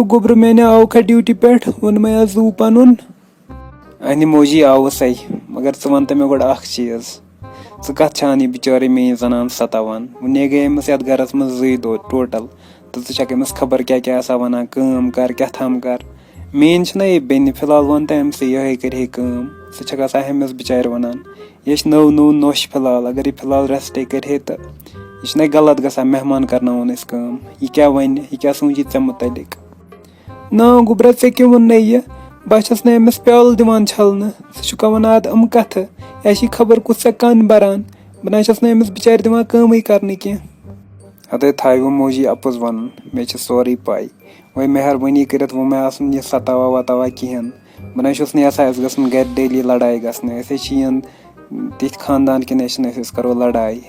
गोबर मैंने आओ खा ड्यूटी पे वोन मैं जू पन अहन मोजी आओ सही मगर च वन मे गो चीज च कत बिचारे मे जनान सतावान वने गई अमिस ये गरस मज 2 दो टोटल तो क अमिस खबर क्या क्या वन कम कर क्या कर मेन ये बेन फिलहाल वन तो अमस ये कर सह अमिस बिचार वनान ये नव नव नोश फिलहाल अगर ये फिलहाल रेस्ट करे तो यह गलत ग मेहमान करनावन यह क्या वन यह क्या सोची ऐ मुतलिक ना गुबरा ऐ क्यों वन यह बस ना अमिस प्याल दिवान छलने सह वन अम कथ यह खबर कुछ कन बरान बह ना अमिस बिचार दिवान कम करने कह अतः थो मोजी अपोज वन मे सोरे पाई वही मेहरबानी कर वो मे यह सतावा वतावा कहें बह ना यसान गर डेली लड़ाई गन तिथ खानदान कि करो लड़ाई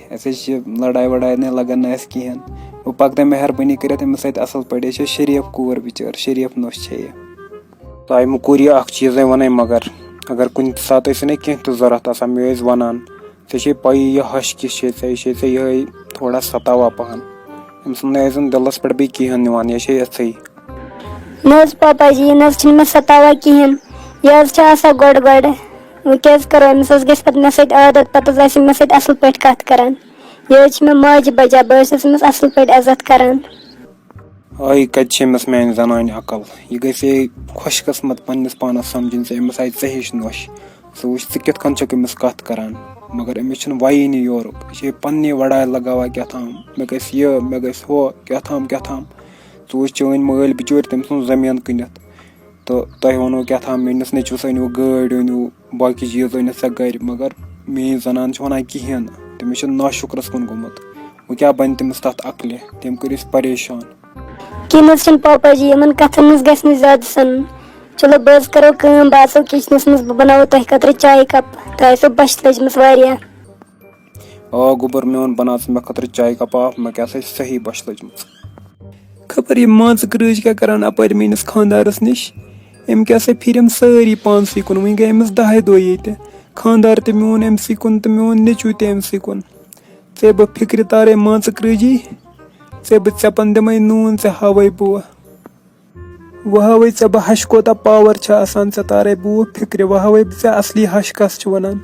लड़ाई वड़ाई न लगन ना कहें वो पकद मेहरबानी कर अमिस असल पे शरीफ कूर बिचार शरीफ नोश तह मुकुर यह चीज़ वन मगर अगर कुन सात कह तो जरूरत मे वनान ऐ पी यह हश किस यह थोड़ा सतावा पहन अम दिलस पे बी कहें निवान यह ये न पापा जी न सतावा कहें यह गोड़ गोड़ वो क्या करो अमिस गि मे सत आदत पे मे सत असल पे कत कर यह मे माज बजा बस अमिस असल पे इज्जत करान आई कत मान जनान अकल यह गई खुश किस्मत पन्नस पानस समझन अमिस आई हिश नोश सह वो कित कन अमिस कत करान मगर अमिस वही नी योरुक यह पन्ने वड़ाई लगावा क्या मे गस यह मे गस हो क्या वो चन मल बिचोर तम सुन जमीन कनित तो तह वनो क्या मेस नचुस अनु गाड़ अनु बाकी चीज अनित सा गर मगर मेन जनान वन कहें तमिस नाशुक्रस कुन गोमुत वो क्या बन तमिस तथ अकल तम कर परेशान कह पापा जी इन कथन गि ज्यादा सन चलो बस करो कम बह किचनस मज बनाओ तह खतर चाय कप तह बश लजमस वारिया आ गुबर मोन बना मे खतर चाय कप आप मे क्या सही बश लजम खबर ये माज क्रिज क्या करान अपर मेस खानदारस निश अम क्या फिर सारी पानस कुन वन गई अमिस 10 दह ये खानदार तो मोन अमस कुन तो मोन नेचू तमस कुन ऐ बह फिक्र तारे माज क्रिजी ऐ बह चपन दिमे नून ऐ हावे बह वह हावे ऐ बह हश कोता पावर ऐ तारे बह फिक्र वह हावे ऐ असली हश कस वनान।